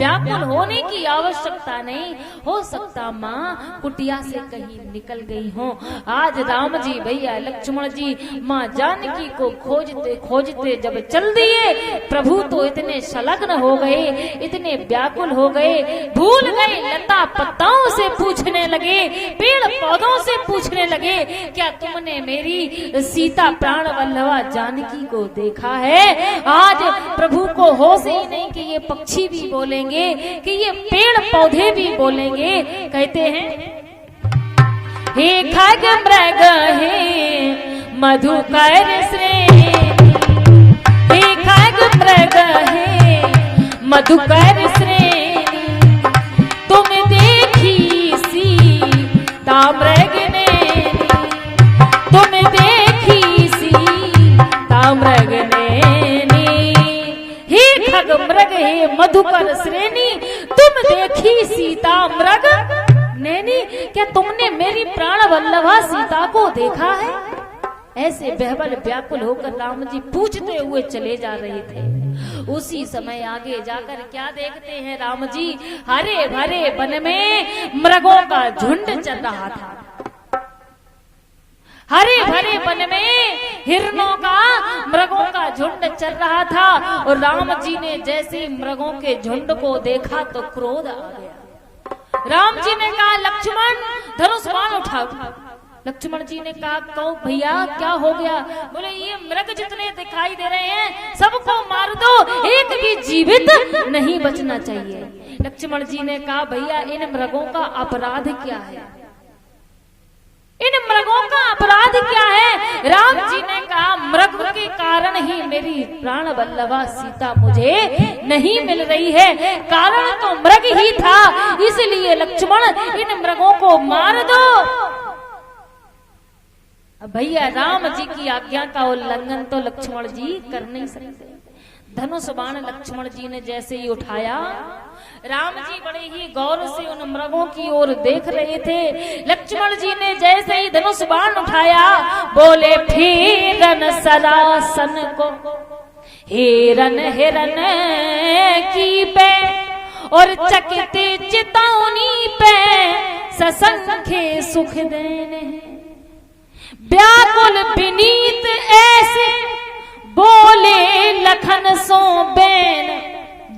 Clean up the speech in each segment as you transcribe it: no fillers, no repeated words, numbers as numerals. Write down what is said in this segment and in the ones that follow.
व्याकुल होने की आवश्यकता नहीं। हो सकता माँ कुटिया से कहीं निकल गई हो। आज राम जी भैया लक्ष्मण जी माँ जानकी को खोजते खोजते जब चल दिए, प्रभु तो इतने संलग्न हो गए, इतने व्याकुल हो गए, भूल गए, लता पत्ताओं से पूछने लगे, पेड़ पौधों से पूछने लगे, क्या तुमने मेरी सीता प्राण वल्लभा जानकी को देखा है? आज प्रभु को होश ही नहीं कि ये पक्षी भी बोलेंगे, कि ये पेड़ पौधे भी बोलेंगे। कहते हैं हे खग मृग हे मधुकर श्रेणी, हे खग मृग हे मधुकर श्रेणी, तुम देखी सीता मृग नैनी, तुम देखी सीता मृग नैनी, हे खग मृग हे मधुकर श्रेणी, तुम देखी सीता मृग नैनी, क्या तुमने मेरी प्राण वल्लभा सीता को देखा है? ऐसे बेहबल व्याकुल होकर राम जी पूछते हुए चले जा रहे थे। उसी समय आगे जाकर क्या देखते हैं राम जी? हरे भरे वन में मृगों का झुंड चल रहा था। हरे भरे वन में हिरणों का, मृगों का झुंड चल रहा था। और राम जी ने जैसे मृगों के झुंड को देखा तो क्रोध आ गया। राम जी ने कहा लक्ष्मण धनुष बाण उठाओ। लक्ष्मण जी ने कहा कहो भैया क्या हो गया? बोले ये मृग जितने दिखाई दे रहे हैं सबको मार दो, एक भी जीवित नहीं बचना चाहिए। लक्ष्मण जी ने कहा भैया इन मृगों का अपराध क्या है? इन मृगों का अपराध क्या है? राम जी ने कहा मृग के कारण ही मेरी प्राण वल्लभा सीता मुझे नहीं मिल रही है, कारण तो मृग ही था, इसलिए लक्ष्मण इन मृगों को मार दो। भैया राम जी की आज्ञा का उल्लंघन तो लक्ष्मण जी कर नहीं सकते। धनुष बाण लक्ष्मण जी ने जैसे ही उठाया, राम जी बड़े ही गौर से उन मृगों की ओर देख रहे थे। लक्ष्मण जी ने जैसे ही धनुष बाण उठाया, बोले फेरन सरासन को हिरन हिरन की पे, और चकिते चितौनी पे ससंखे सुख देने, व्याकुल विनीत ऐसे बोले लखन सो बैन।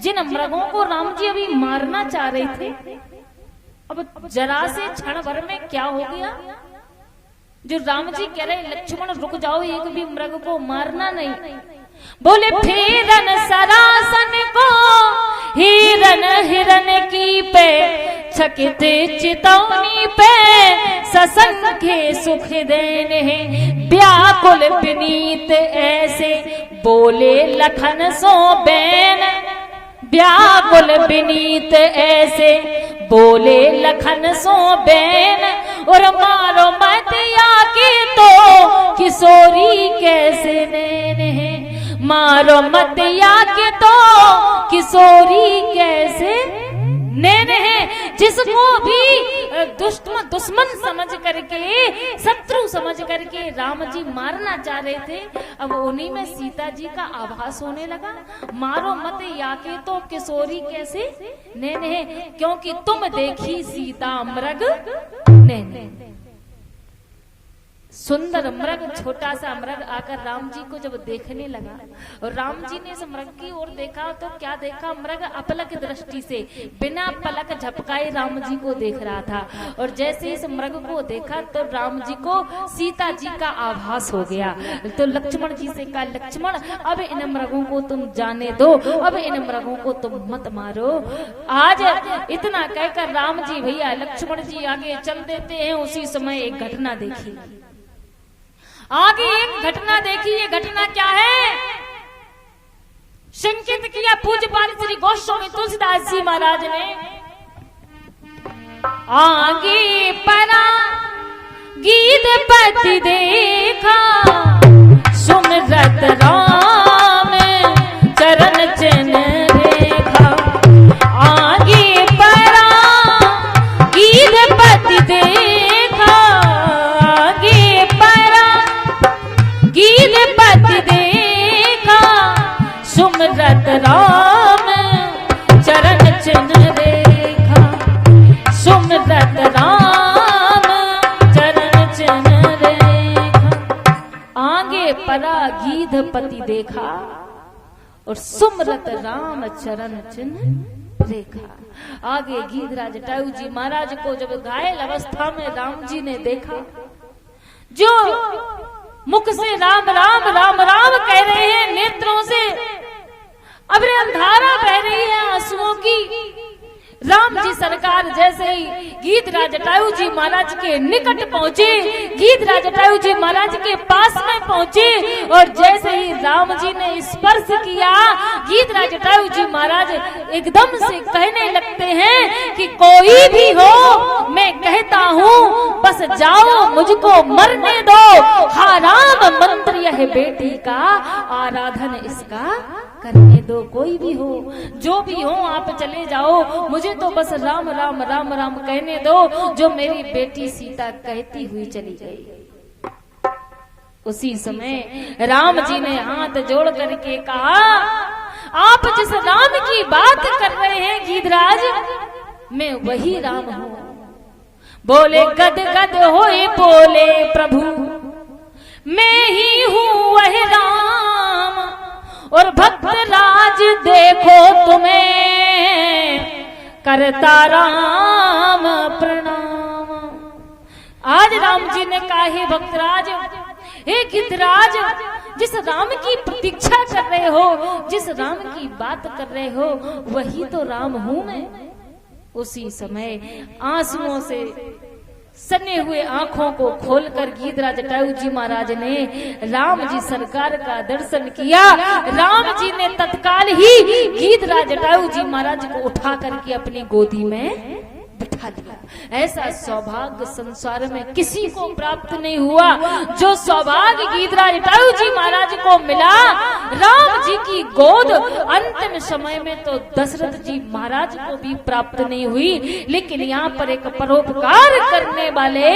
जिन मृगों को राम जी अभी मारना चाह रहे थे, अब जरा से क्षण भर में क्या हो गया? जो राम जी कह रहे लक्ष्मण रुक जाओ, एक भी मृग को मारना नहीं। बोले फेरन सरासन को हिरन हिरन की पे, चकित चितौनी पे ससंखे सुख देने, व्याकुल विनीत ऐसे बोले लखन सो बैन, व्याकुल विनीत ऐसे बोले लखन सो बैन, और मारो मत आके तो किशोरी कैसे नैन है, मारो मत आके तो किशोरी कैसे नैन है। जिसको भी दुश्मन समझ करके, शत्रु समझ करके राम जी मारना चाह रहे थे, अब उन्हीं में सीता जी का आभास होने लगा। मारो मत याके तो किशोरी कैसे नैन है, क्योंकि तुम देखी सीता मृग नैन। सुंदर मृग, छोटा सा मृग आकर राम जी को जब देखने लगा, और राम जी ने इस मृग की ओर देखा तो क्या देखा? मृग अपलक दृष्टि से बिना पलक झपकाए राम जी को देख रहा था। और जैसे इस मृग को देखा तो राम जी को सीता जी का आभास हो गया। तो लक्ष्मण जी से कहा लक्ष्मण अब इन मृगों को तुम जाने दो, अब इन मृगों को तुम मत मारो। आज इतना कहकर राम जी भैया लक्ष्मण जी आगे चल देते हैं। उसी समय एक घटना देखी, आगे एक घटना देखी। ये घटना क्या है? संकेत किया पूज्यपाल श्री गोस्वामी तुलसीदास जी महाराज ने। आगे परा गीत पति देखा, सुमरत राम चरण चिन्ह देखा। आगे परा गीत पति देखा, आगे परा गीत पति देखा, सुमरत राम चरण चिन्ह रेखा, सुमिरत राम चरण चिन्ह रेखा। आगे परा गीधपति देखा और सुमिरत राम चरण चिन्ह रेखा। आगे गीधराज जटायु जी महाराज को जब घायल अवस्था में राम जी ने देखा, जो मुख से राम राम राम राम कह रहे हैं, नेत्रों से अब अंधारा बह रही है आंसुओं की। राम जी सरकार जैसे ही गीधराज जटायु जी महाराज के निकट पहुंचे, गीधराज जटायु जी महाराज के पास में पहुंचे और जैसे ही राम जी ने स्पर्श किया, गीधराज जटायु जी महाराज एकदम से कहने लगते हैं कि कोई भी हो, मैं कहता हूँ बस जाओ, मुझको मरने दो। हा राम मंत्र यह बेटी का, आराधन इसका करने दो। कोई भी हो, जो भी हो, आप चले जाओ, मुझे तो बस राम राम राम राम कहने दो, जो मेरी बेटी सीता कहती हुई चली गई। उसी समय राम जी ने हाथ जोड़ करके कहा, आप जिस राम की बात कर रहे हैं गीधराज, मैं वही राम हूँ। बोले गद गद होए बोले प्रभु, मैं ही हूँ वह राम, और भक्त राज देखो तुम्हें करता राम प्रणाम। आज राम जी ने कहा, हे भक्तराज, हे गीधराज, जिस राम की प्रतीक्षा कर रहे हो, जिस राम की बात कर रहे हो, वही तो राम हूं मैं। उसी समय आंसुओं से सने हुए आंखों को खोलकर गीधराज जटायु जी महाराज ने राम जी सरकार का दर्शन किया। राम जी ने तत्काल ही गीधराज जटायु जी महाराज को उठा करके अपनी गोदी में बिठा दिया। ऐसा सौभाग्य संसार में किसी को प्राप्त नहीं हुआ जो सौभाग्य गीधराज जटायु जी महाराज को मिला। राम जी की गोद अंतिम समय में तो दशरथ जी महाराज को भी प्राप्त नहीं हुई, लेकिन यहाँ पर एक परोपकार करने वाले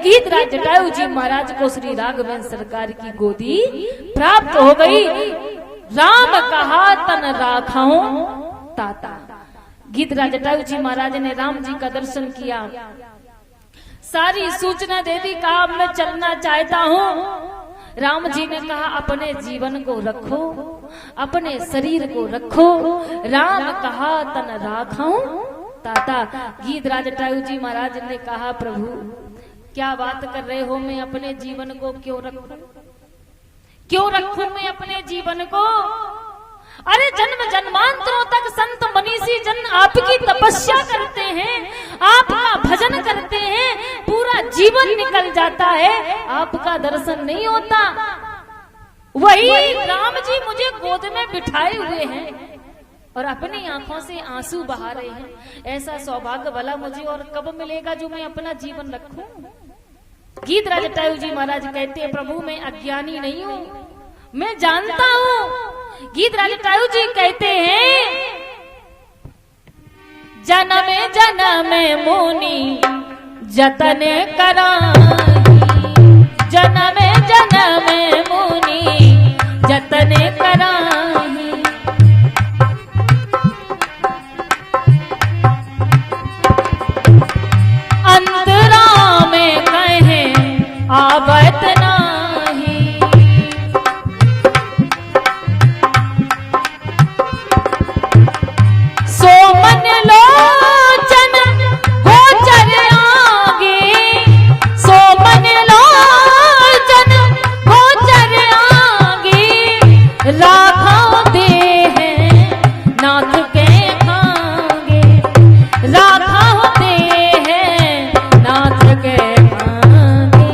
गीधराज जटायु जी महाराज को श्री राघवेंद्र सरकार की गोदी प्राप्त हो गई। राम कहा तन राखाऊं ताता। गीधराज जटायु जी महाराज ने राम जी का दर्शन किया, सारी सूचना दे दी, कहा मैं चलना चाहता हूँ। राम जी ने कहा अपने जीवन को रखो, अपने शरीर को रखो। राम कहा तन राखाऊं ताता। गीधराज जटायु जी महाराज ने कहा प्रभु क्या बात कर रहे हो, मैं अपने जीवन को क्यों रखूं, क्यों रखूं मैं अपने जीवन को। अरे जन्म जन्मांतरों तक संत मनीषी जन आपकी तपस्या करते हैं, आपका भजन करते हैं, पूरा जीवन निकल जाता है, आपका दर्शन नहीं होता। वही राम जी मुझे गोद में बिठाए हुए हैं और अपनी आंखों से आंसू बहा रहे हैं। ऐसा सौभाग्य भला मुझे और कब मिलेगा जो मैं अपना जीवन रखूं। गीधराज जटायु जी महाराज कहते हैं प्रभु मैं अज्ञानी नहीं हूँ, मैं जानता हूँ। गीधराज जटायु जी कहते हैं जनमे जनमे मुनि जतन कराई, जनमे जनमे मुनि जतन कराई। अंतरा में कहे आवत नाही, सो मन लोचन गोचर आगे, सो मन लोचन गोचर आगे। राखा दे है नाथ के खांगे, राखा दे है नाथ के खांगे।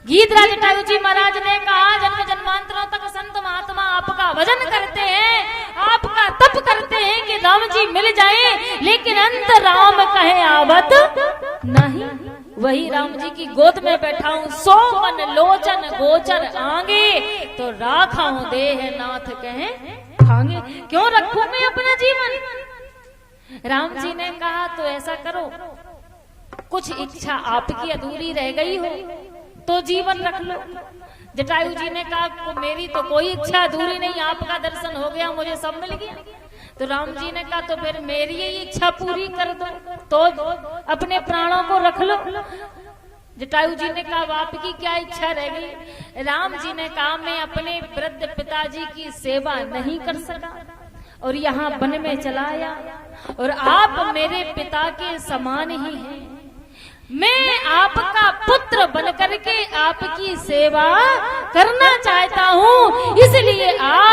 गीधराज जटायु जी महाराज ने कहा जन्म जन्मांतरों तक संत महात्मा आपका भजन करते हैं, आपका तप करते हैं कि राम जी मिल जाएं, लेकिन अंत राम कहे आवत नहीं। वही राम जी की गोद में बैठा हूं, सो मन लोचन गोचर आगे, तो राखाऊं देह नाथ कहे खांगे। क्यों रखूं मैं अपना जीवन। राम जी ने कहा तो ऐसा करो, कुछ इच्छा आपकी अधूरी रह गई हो तो जीवन रख लो। जटायु जी ने कहा मेरी तो कोई इच्छा अधूरी नहीं, आपका दर्शन हो गया, मुझे सब मिल गया। तो राम जी ने कहा तो फिर मेरी ये इच्छा पूरी कर दो, तो अपने प्राणों को रख लो। जटायु जी ने कहा आपकी क्या इच्छा रह गई? राम जी ने कहा मैं अपने वृद्ध पिताजी की सेवा नहीं कर सका और यहाँ वन में चला आया, और आप मेरे पिता के समान ही हैं। मैं आपका पुत्र बनकर के आपकी सेवा करना चाहता हूँ, इसलिए आप